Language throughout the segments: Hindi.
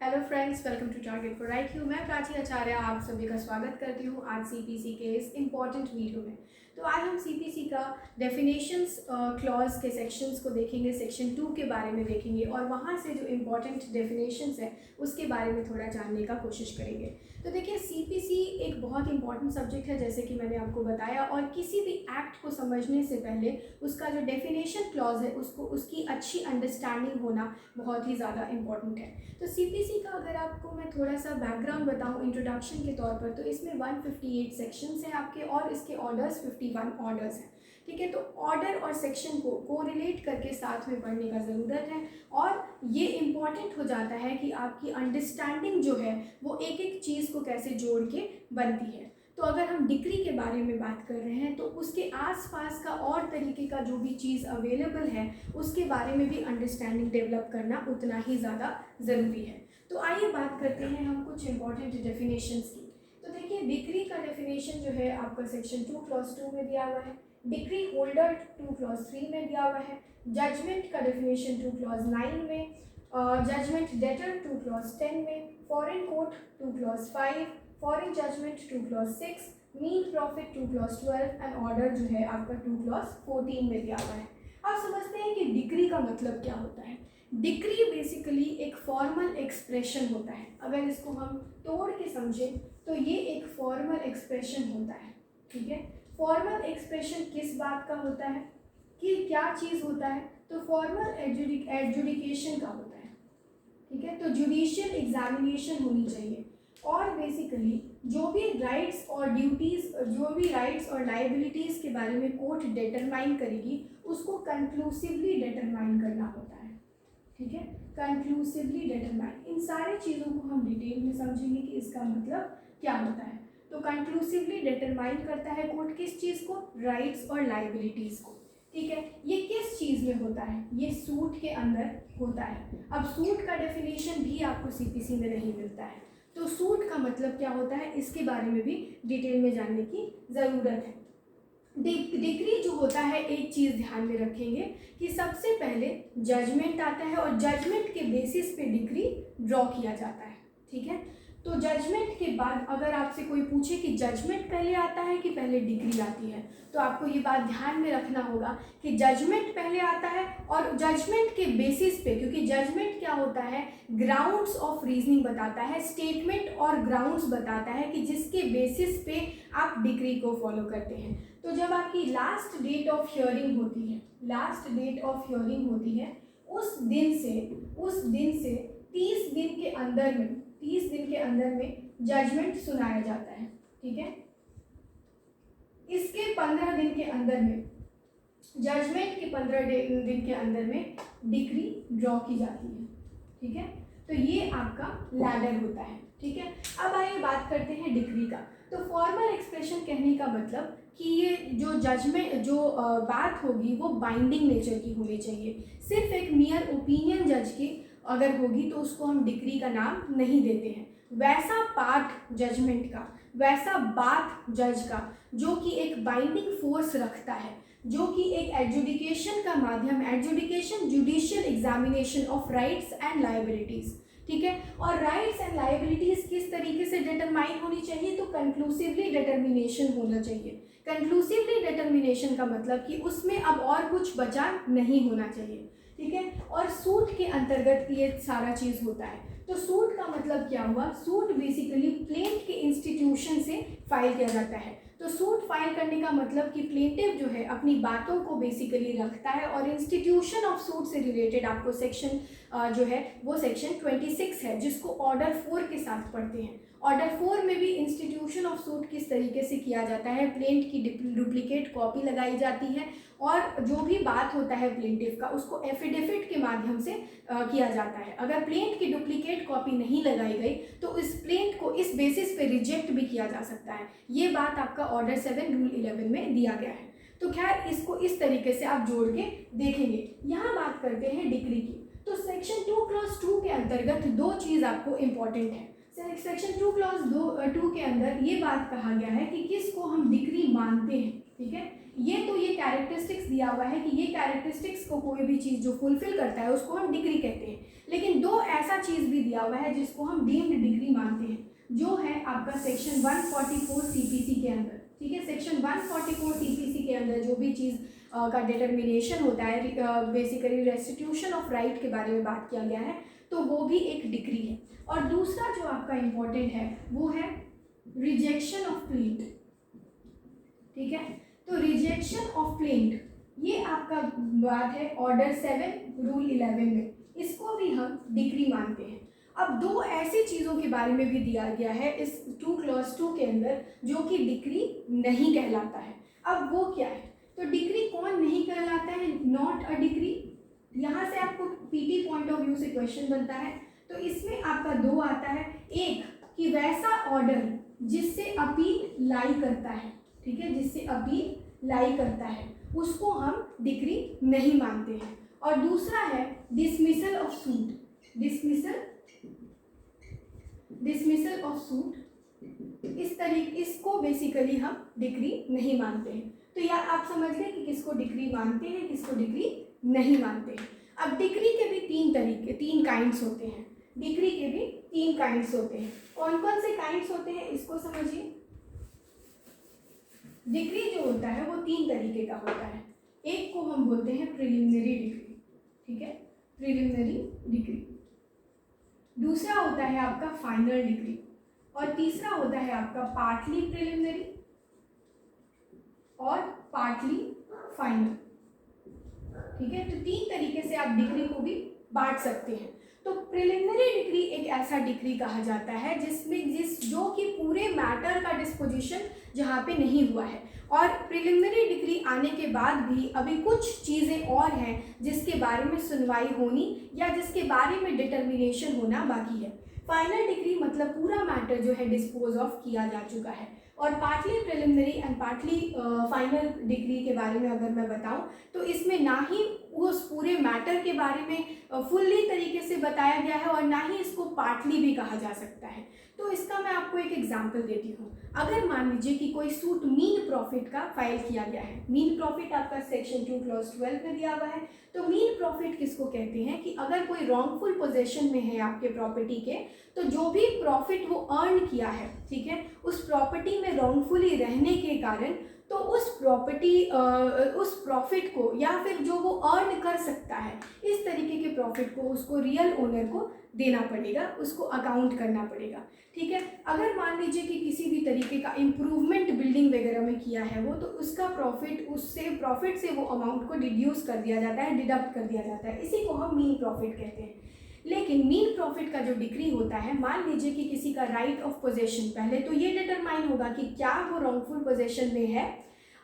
Hello friends, welcome to target for IQ। मैं प्राची आचार्य आप सभी का स्वागत करती हूँ आज सीपीसी के इस इम्पॉर्टेंट वीडियो में। तो आज हम सीपीसी का डेफिनेशंस क्लॉज के सेक्शंस को देखेंगे, सेक्शन 2 के बारे में देखेंगे और वहाँ से जो इम्पॉर्टेंट डेफिनेशंस है उसके बारे में थोड़ा जानने का कोशिश करेंगे। तो देखिए, सीपीसी एक बहुत इंपॉर्टेंट सब्जेक्ट है जैसे कि मैंने आपको बताया, और किसी भी एक्ट को समझने से पहले उसका जो डेफिनेशन क्लॉज है उसकी अच्छी अंडरस्टैंडिंग होना बहुत ही ज़्यादा इम्पॉर्टेंट है। तो सीपीसी का अगर आपको मैं थोड़ा सा बैकग्राउंड बताऊं इंट्रोडक्शन के तौर पर, तो इसमें 158 सेक्शंस हैं आपके और इसके ऑर्डर्स 51 ऑर्डर्स हैं। ठीक है, तो ऑर्डर और सेक्शन को कोरिलेट करके साथ में पढ़ने का ज़रूरत है और ये इम्पॉर्टेंट हो जाता है कि आपकी अंडरस्टैंडिंग जो है वो एक एक चीज़ को कैसे जोड़ के बनती है। तो अगर हम डिग्री के बारे में बात कर रहे हैं तो उसके आसपास का और तरीके का जो भी चीज़ अवेलेबल है उसके बारे में भी अंडरस्टैंडिंग डेवलप करना उतना ही ज़्यादा ज़रूरी है। तो आइए बात करते हैं हम कुछ इंपॉर्टेंट डेफिनेशंस की। तो देखिए, डिग्री का डेफिनेशन जो है आपका सेक्शन 2 क्लॉज 2 में दिया हुआ है, डिग्री होल्डर 2 क्लॉज 3 में दिया हुआ है, जजमेंट का डेफिनेशन 2 क्लॉज 9 में, जजमेंट डेटर 2 क्लॉज 10 में, foreign court 2 clause 5, foreign judgement 2 clause 6, mean profit 2 clause 12 and order जो है आपका 2 क्लॉज 14 में दिया हुआ है। आप समझते हैं कि डिग्री का मतलब क्या होता है। डिग्री बेसिकली एक फॉर्मल एक्सप्रेशन होता है। अगर इसको हम तोड़ के समझें तो ये एक फॉर्मल एक्सप्रेशन होता है। ठीक है, फॉर्मल एक्सप्रेशन किस बात का होता है कि क्या चीज़ होता है, तो फॉर्मल एडजुडिकेशन का होता है। ठीक है, तो जुडिशियल एग्जामिनेशन होनी चाहिए और बेसिकली जो भी राइट्स और ड्यूटीज़, जो भी राइट्स और लाइबिलिटीज़ के बारे में कोर्ट डिटरमाइन करेगी उसको कंक्लूसिवली डिटरमाइन करना होता है। ठीक है, कंक्लूसिवली डिटरमाइन, इन सारी चीज़ों को हम डिटेल में समझेंगे कि इसका मतलब क्या होता है। तो कंक्लूसिवली डिटरमाइन करता है कोर्ट किस चीज़ को, राइट्स और लाइबिलिटीज़ को। ठीक है, ये किस चीज़ में होता है, ये सूट के अंदर होता है। अब सूट का डेफिनेशन भी आपको सीपीसी में नहीं मिलता है, तो सूट का मतलब क्या होता है इसके बारे में भी डिटेल में जानने की ज़रूरत है। डिग्री जो होता है, एक चीज़ ध्यान में रखेंगे कि सबसे पहले जजमेंट आता है और जजमेंट के बेसिस पे डिग्री ड्रॉ किया जाता है। ठीक है, तो जजमेंट के बाद अगर आपसे कोई पूछे कि जजमेंट पहले आता है कि पहले डिग्री आती है, तो आपको ये बात ध्यान में रखना होगा कि जजमेंट पहले आता है और जजमेंट के बेसिस पे, क्योंकि जजमेंट क्या होता है, ग्राउंड्स ऑफ रीजनिंग बताता है, स्टेटमेंट और ग्राउंड्स बताता है कि जिसके बेसिस पे आप डिग्री को फॉलो करते हैं। तो जब आपकी लास्ट डेट ऑफ हियरिंग होती है, लास्ट डेट ऑफ हियरिंग होती है, उस दिन से 30 दिन के अंदर में, 30 दिन के अंदर में जजमेंट सुनाया जाता है। ठीक है, इसके 15 दिन के अंदर में, जजमेंट के 15 दिन के अंदर में डिग्री ड्रॉ की जाती है। ठीक है, तो ये आपका लैडर होता है। ठीक है, अब आइए बात करते हैं डिग्री का। तो फॉर्मल एक्सप्रेशन कहने का मतलब कि ये जो जजमेंट, जो बात होगी वो बाइंडिंग नेचर की होनी चाहिए। सिर्फ एक मियर ओपिनियन जज की अगर होगी तो उसको हम डिग्री का नाम नहीं देते हैं। वैसा पार्ट जजमेंट का, वैसा बात जज का जो कि एक बाइंडिंग फोर्स रखता है, जो कि एक एडजुडिकेशन का माध्यम, adjudication judicial examination of rights and liabilities. ठीक है, और राइट्स एंड लाइबिलिटीज़ किस तरीके से डिटरमाइन होनी चाहिए, तो कंक्लूसिवली डिटर्मिनेशन होना चाहिए। कंक्लूसिवली डिटर्मिनेशन का मतलब कि उसमें अब और कुछ बचा नहीं होना चाहिए। ठीक है, और सूट के अंतर्गत ये सारा चीज़ होता है। तो सूट का मतलब क्या हुआ, सूट बेसिकली प्लेंट के इंस्टीट्यूशन से फाइल किया जाता है। तो सूट फाइल करने का मतलब कि प्लेंटिव जो है अपनी बातों को बेसिकली रखता है, और इंस्टीट्यूशन ऑफ सूट से रिलेटेड आपको सेक्शन जो है वो सेक्शन 26 है, जिसको ऑर्डर 4 के साथ पढ़ते हैं। ऑर्डर 4 में भी इंस्टीट्यूशन ऑफ सूट किस तरीके से किया जाता है, प्लेंट की डुप्लीकेट कॉपी लगाई जाती है और जो भी बात होता है प्लेंटिव का उसको एफिडेविट के माध्यम से किया जाता है। अगर प्लेंट की डुप्लीकेट कॉपी नहीं लगाई गई तो इस प्लेंट को इस बेसिस पे रिजेक्ट भी किया जा सकता है। ये बात आपका ऑर्डर 7 रूल 11 में दिया गया है। तो खैर, इसको इस तरीके से आप जोड़ के देखेंगे। यहाँ बात करते हैं डिग्री की। तो सेक्शन 2 क्लॉज 2 के अंतर्गत दो चीज़ आपको इम्पॉर्टेंट है। सेक्शन 2 क्लॉज 2 के अंदर ये बात कहा गया है कि किसको हम डिग्री मानते हैं। ठीक है, ये कैरेक्टरिस्टिक्स दिया हुआ है कि ये कैरेक्टरिस्टिक्स को कोई भी चीज़ जो फुलफिल करता है उसको हम डिग्री कहते हैं। लेकिन दो ऐसा चीज़ भी दिया दिया हुआ है जिसको हम डीम्ड डिग्री मानते हैं, जो है आपका सेक्शन 144 सीपीसी के अंदर, ठीक है। सेक्शन 144 सीपीसी के अंदर जो भी चीज़ का डिटर्मिनेशन होता है, बेसिकली रेस्टिट्यूशन ऑफ राइट के बारे में बात किया गया है, तो वो भी एक डिग्री है। और दूसरा जो आपका इम्पोर्टेंट है वो है रिजेक्शन ऑफ प्लेंट, ठीक है। तो रिजेक्शन ऑफ प्लेंट ये आपका बात है ऑर्डर 7 रूल 11 में, इसको भी हम डिग्री मानते हैं। अब दो ऐसी चीज़ों के बारे में भी दिया गया है इस 2 क्लॉज 2 के अंदर जो कि डिग्री नहीं कहलाता है। अब वो क्या है, तो डिग्री कौन नहीं कहलाता है, नॉट अ डिग्री। यहाँ से आपको पीटी पॉइंट ऑफ व्यू से क्वेश्चन बनता है, तो इसमें आपका 2 आता है। एक कि वैसा ऑर्डर जिससे अपील लाई करता है, ठीक है, जिससे अपील लाई करता है उसको हम डिग्री नहीं मानते हैं। और दूसरा है dismissal of suit, dismissal of suit, इस तरीके इसको बेसिकली हम डिग्री नहीं मानते हैं। तो यार आप समझ गए कि किसको डिग्री मानते हैं, किसको डिग्री नहीं मानते हैं। अब डिग्री के भी 3 काइंड्स होते हैं, डिग्री के भी 3 काइंड्स होते हैं। कौन कौन से काइंड्स होते हैं इसको समझिए। डिग्री जो होता है वो 3 तरीके का होता है। एक को हम बोलते हैं प्रिलिमिनरी डिग्री, ठीक है, प्रिलिमिनरी डिग्री। दूसरा होता है आपका फाइनल डिग्री, और तीसरा होता है आपका पार्टली प्रिलिमिनरी और पार्टली फाइनल, ठीक है। तो 3 तरीके से आप डिग्री को भी बांट सकते हैं। तो प्रिलिमिनरी डिग्री एक ऐसा डिग्री कहा जाता है जो कि पूरे मैटर का डिस्पोजिशन जहाँ पे नहीं हुआ है, और प्रिलिमिनरी डिग्री आने के बाद भी अभी कुछ चीज़ें और हैं जिसके बारे में सुनवाई होनी या जिसके बारे में डिटर्मिनेशन होना बाकी है। फाइनल डिग्री मतलब पूरा मैटर जो है डिस्पोज ऑफ किया जा चुका है। और partly preliminary and partly final decree के बारे में अगर मैं बताऊं तो इसमें ना ही उस पूरे मैटर के बारे में फुल्ली तरीके से बताया गया है और ना ही इसको पार्टली भी कहा जा सकता है। तो इसका मैं आपको एक एग्जांपल देती हूँ। अगर मान लीजिए कि कोई सूट मीन प्रॉफिट का फाइल किया गया है, मीन प्रॉफिट आपका सेक्शन 2 क्लॉज 12 में दिया हुआ है। तो मीन प्रॉफिट किसको कहते हैं कि अगर कोई रॉन्गफुल पोजेशन में है आपके प्रॉपर्टी के, तो जो भी प्रॉफिट वो अर्न किया है, ठीक है, उस प्रॉपर्टी में रॉन्गफुली रहने के कारण तो उस प्रॉफिट को या फिर जो वो अर्न कर सकता है इस तरीके के प्रॉफिट को उसको रियल ओनर को देना पड़ेगा, उसको अकाउंट करना पड़ेगा, ठीक है। अगर मान लीजिए कि किसी भी तरीके का इम्प्रूवमेंट बिल्डिंग वगैरह में किया है वो, तो उसका प्रॉफिट से वो अमाउंट को डिड्यूस कर दिया जाता है, डिडक्ट कर दिया जाता है। इसी को हम मीन प्रॉफिट कहते हैं। लेकिन मीन प्रॉफिट का जो डिग्री होता है, मान लीजिए कि किसी का राइट ऑफ पोजेशन, पहले तो ये डिटरमाइन होगा कि क्या वो रॉन्गफुल पोजेशन में है।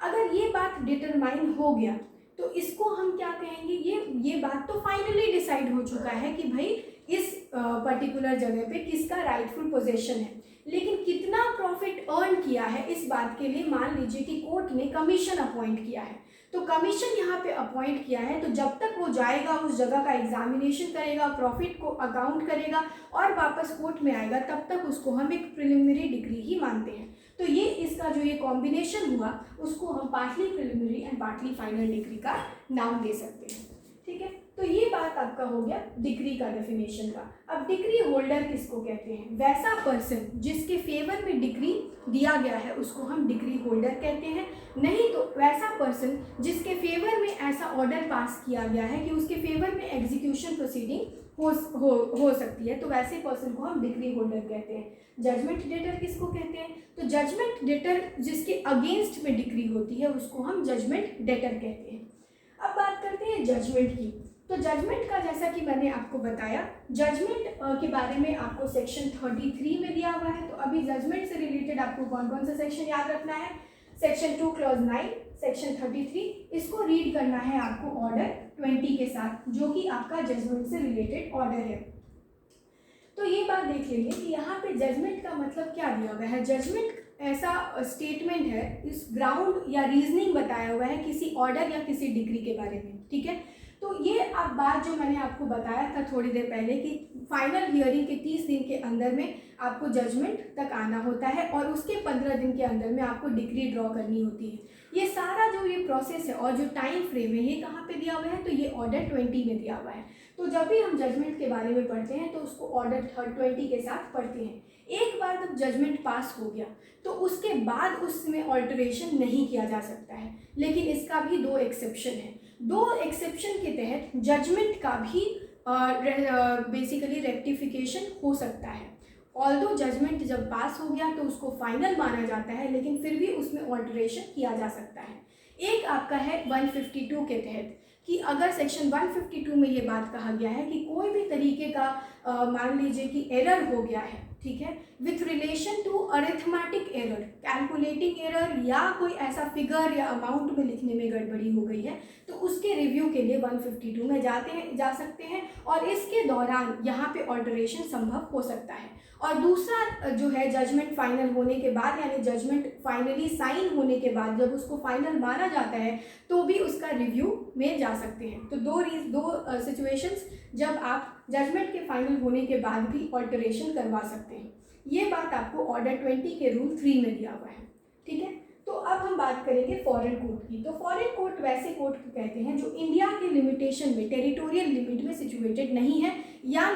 अगर ये बात डिटरमाइन हो गया तो इसको हम क्या कहेंगे, ये बात तो फाइनली डिसाइड हो चुका है कि भाई इस पर्टिकुलर जगह पे किसका राइटफुल पोजेशन है। लेकिन कितना प्रॉफिट अर्न किया है इस बात के लिए मान लीजिए कि कोर्ट ने कमीशन अपॉइंट किया है। तो कमीशन यहाँ पे अपॉइंट किया है, तो जब तक वो जाएगा उस जगह का एग्जामिनेशन करेगा, प्रॉफिट को अकाउंट करेगा और वापस कोर्ट में आएगा, तब तक उसको हम एक प्रिलिमिनरी डिग्री ही मानते हैं। तो ये इसका जो ये कॉम्बिनेशन हुआ उसको हम partly preliminary and partly final decree का नाम दे सकते हैं, ठीक है। तो ये बात आपका हो गया डिग्री का डेफिनेशन का। अब डिग्री होल्डर किसको कहते हैं, वैसा पर्सन जिसके फेवर में डिग्री दिया गया है उसको हम डिग्री होल्डर कहते हैं। नहीं तो वैसा पर्सन जिसके फेवर में ऐसा ऑर्डर पास किया गया है कि उसके फेवर में एग्जीक्यूशन प्रोसीडिंग हो सकती है, तो वैसे पर्सन को हम डिग्री होल्डर कहते हैं। जजमेंट डेटर किसको कहते हैं, तो जजमेंट डेटर जिसके अगेंस्ट में डिग्री होती है उसको हम जजमेंट डेटर कहते हैं। अब बात करते हैं जजमेंट की। तो जजमेंट का जैसा कि मैंने आपको बताया, जजमेंट के बारे में आपको सेक्शन 33 में दिया हुआ है। तो अभी जजमेंट से रिलेटेड आपको कौन कौन सा सेक्शन याद रखना है, सेक्शन 2 क्लॉज 9, सेक्शन 33, इसको रीड करना है आपको ऑर्डर 20 के साथ, जो कि आपका जजमेंट से रिलेटेड ऑर्डर है। तो ये बात देख लेंगे कि यहाँ पे जजमेंट का मतलब क्या दिया हुआ है। जजमेंट ऐसा स्टेटमेंट है, इस ग्राउंड या रीजनिंग बताया हुआ है किसी ऑर्डर या किसी डिग्री के बारे में, ठीक है। तो ये अब बात जो मैंने आपको बताया था थोड़ी देर पहले कि फाइनल हियरिंग के 30 दिन के अंदर में आपको जजमेंट तक आना होता है और उसके 15 दिन के अंदर में आपको डिग्री ड्रॉ करनी होती है। ये सारा जो ये प्रोसेस है और जो टाइम फ्रेम है ये कहाँ पे दिया हुआ है, तो ये ऑर्डर 20 में दिया हुआ है। तो जब भी हम जजमेंट के बारे में पढ़ते हैं तो उसको ऑर्डर 20 के साथ पढ़ते हैं। एक बार जब जजमेंट पास हो गया तो उसके बाद उसमें ऑल्टरेशन नहीं किया जा सकता है, लेकिन इसका भी 2 एक्सेप्शन है। 2 एक्सेप्शन के तहत जजमेंट का भी बेसिकली रेक्टिफिकेशन हो सकता है। ऑल्दो जजमेंट जब पास हो गया तो उसको फाइनल माना जाता है, लेकिन फिर भी उसमें ऑल्टरेशन किया जा सकता है। एक आपका है 152 के तहत कि अगर सेक्शन 152 में ये बात कहा गया है कि कोई भी तरीके का मान लीजिए कि एरर हो गया है, ठीक है, with relation to arithmetic error, calculating error या कोई ऐसा फिगर या अमाउंट में लिखने में गड़बड़ी हो गई है, तो उसके रिव्यू के लिए 152 में जा सकते हैं और इसके दौरान यहाँ पे ऑल्टरेशन संभव हो सकता है। और दूसरा जो है जजमेंट फाइनल होने के बाद, यानी जजमेंट फाइनली साइन होने के बाद जब उसको फाइनल माना जाता है तो भी उसका रिव्यू में जा सकते हैं। तो दो सिचुएशंस जब आप जजमेंट के फाइनल होने के बाद भी ऑल्टरेशन करवा सकते हैं। ये बात आपको ऑर्डर 20 के रूल 3 में दिया हुआ है, ठीक है। तो अब हम बात करेंगे फॉरेन कोर्ट की। तो फॉरेन कोर्ट वैसे कोर्ट को कहते हैं जो इंडिया के लिमिटेशन में, टेरिटोरियल लिमिट में सिचुएटेड नहीं है, या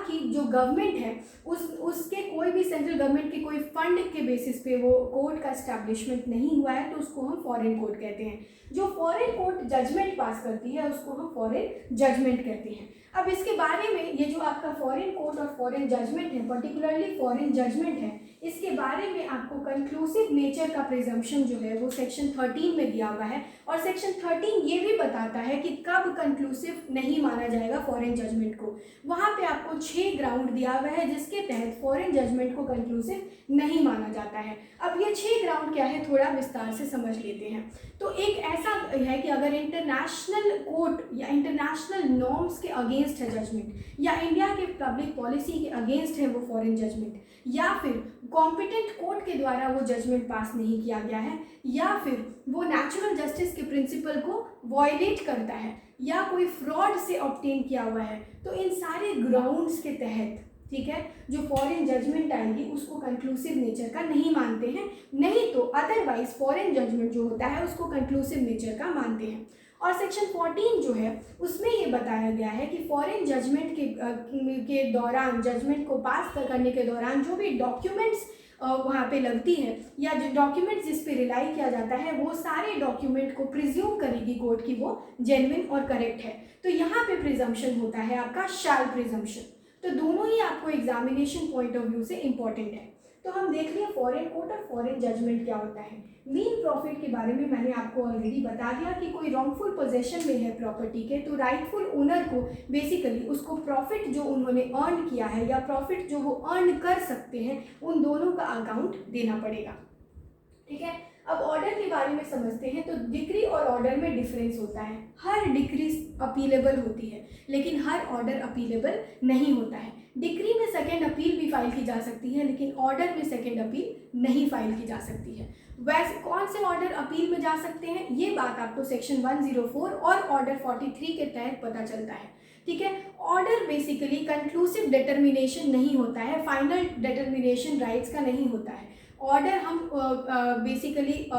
कि जो गवर्नमेंट है उसके कोई भी सेंट्रल गवर्नमेंट के कोई फंड के बेसिस पे वो कोर्ट का एस्टैब्लिशमेंट नहीं हुआ है, तो उसको हम फॉरेन कोर्ट कहते हैं। जो फॉरेन कोर्ट जजमेंट पास करती है उसको हम फॉरेन जजमेंट कहते हैं। अब इसके बारे में ये जो आपका फॉरेन कोर्ट और फॉरेन जजमेंट है, पर्टिकुलरली फॉरेन जजमेंट है, इसके बारे में आपको कंक्लूसिव नेचर का प्रिजम्पशन जो है वो सेक्शन 13 में दिया हुआ है। और सेक्शन 13 ये भी बताता है कि कब कंक्लूसिव नहीं माना जाएगा फॉरेन जजमेंट को। वहाँ पे आपको 6 ग्राउंड दिया हुआ है जिसके तहत फॉरेन जजमेंट को कंक्लूसिव नहीं माना जाता है। अब ये 6 ग्राउंड क्या है थोड़ा विस्तार से समझ लेते हैं। तो एक ऐसा है कि अगर इंटरनेशनल कोर्ट या इंटरनेशनल नॉर्म्स के अगेंस्ट है जजमेंट, या इंडिया के पब्लिक पॉलिसी के अगेंस्ट है वो फॉरेन जजमेंट, या फिर कॉम्पिटेंट कोर्ट के द्वारा वो जजमेंट पास नहीं किया गया है, या फिर वो नेचुरल जस्टिस के प्रिंसिपल को वॉयलेट करता है, या कोई फ्रॉड से ऑब्टेन किया हुआ है, तो इन सारे ग्राउंड्स के तहत, ठीक है, जो फॉरेन जजमेंट आएगी उसको कंक्लूसिव नेचर का नहीं मानते हैं। नहीं तो अदरवाइज फॉरेन जजमेंट जो होता है उसको कंक्लूसिव नेचर का मानते हैं। और सेक्शन 14 जो है उसमें ये बताया गया है कि फॉरेन जजमेंट के दौरान, जजमेंट को पास करने के दौरान जो भी डॉक्यूमेंट्स वहाँ पे लगती है या जो डॉक्यूमेंट्स जिस पे रिलाई किया जाता है वो सारे डॉक्यूमेंट को प्रिज्यूम करेगी कोर्ट की वो जेन्युइन और करेक्ट है। तो यहाँ पे प्रिजम्पशन होता है आपका शैल प्रिजम्पशन। तो दोनों ही आपको एग्जामिनेशन पॉइंट ऑफ व्यू से इम्पॉर्टेंट है। तो हम देख लिया फॉरेन कोर्ट और फॉरेन जजमेंट क्या होता है। मीन प्रॉफिट के बारे में मैंने आपको ऑलरेडी बता दिया कि कोई रॉन्गफुल पोजेशन में है प्रॉपर्टी के, तो राइटफुल ओनर को बेसिकली उसको प्रॉफिट जो उन्होंने अर्न किया है या प्रॉफिट जो वो अर्न कर सकते हैं उन दोनों का अकाउंट देना पड़ेगा, ठीक है। अब ऑर्डर के बारे में समझते हैं। तो डिक्री और ऑर्डर में डिफरेंस होता है। हर डिक्री अपीलेबल होती है लेकिन हर ऑर्डर अपीलेबल नहीं होता है। डिक्री में सेकेंड अपील भी फाइल की जा सकती है लेकिन ऑर्डर में सेकेंड अपील नहीं फाइल की जा सकती है। वैसे कौन से ऑर्डर अपील में जा सकते हैं ये बात आपको सेक्शन 104 और ऑर्डर 43 के तहत पता चलता है, ठीक है। ऑर्डर बेसिकली कंक्लूसिव डिटर्मिनेशन नहीं होता है, फाइनल डिटर्मिनेशन राइट्स का नहीं होता है। ऑर्डर हम बेसिकली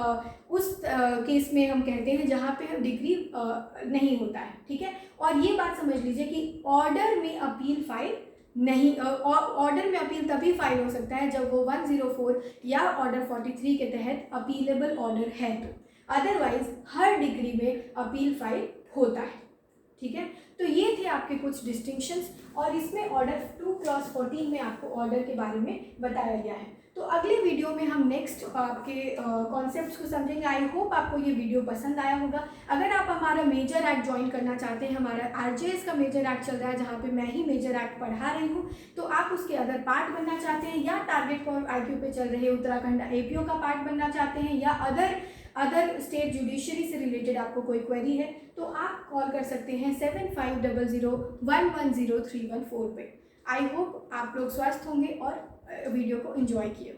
उस केस में हम कहते हैं जहाँ पे हम डिग्री नहीं होता है, ठीक है। और ये बात समझ लीजिए कि ऑर्डर में अपील फाइल नहीं, ऑर्डर में अपील तभी फाइल हो सकता है जब वो 104 या ऑर्डर 43 के तहत अपीलेबल ऑर्डर है, तो अदरवाइज हर डिग्री में अपील फाइल होता है, ठीक है। तो ये थे आपके कुछ डिस्टिंक्शंस और इसमें ऑर्डर 2 क्लॉज 14 में आपको ऑर्डर के बारे में बताया गया है। तो अगले वीडियो में हम नेक्स्ट आपके कॉन्सेप्ट्स को समझेंगे। आई होप आपको ये वीडियो पसंद आया होगा। अगर आप हमारा मेजर एक्ट ज्वाइन करना चाहते हैं, हमारा आरजेएस का मेजर एक्ट चल रहा है जहाँ पे मैं ही मेजर एक्ट पढ़ा रही हूँ, तो आप उसके अगर पार्ट बनना चाहते हैं या टारगेट फॉर IQ पे चल रहे उत्तराखंड APO का पार्ट बनना चाहते हैं या अदर स्टेट जुडिशरी से रिलेटेड आपको कोई क्वेरी है तो आप कॉल कर सकते हैं 7500110314 पे। आई होप आप लोग स्वस्थ होंगे और वीडियो को एंजॉय किए।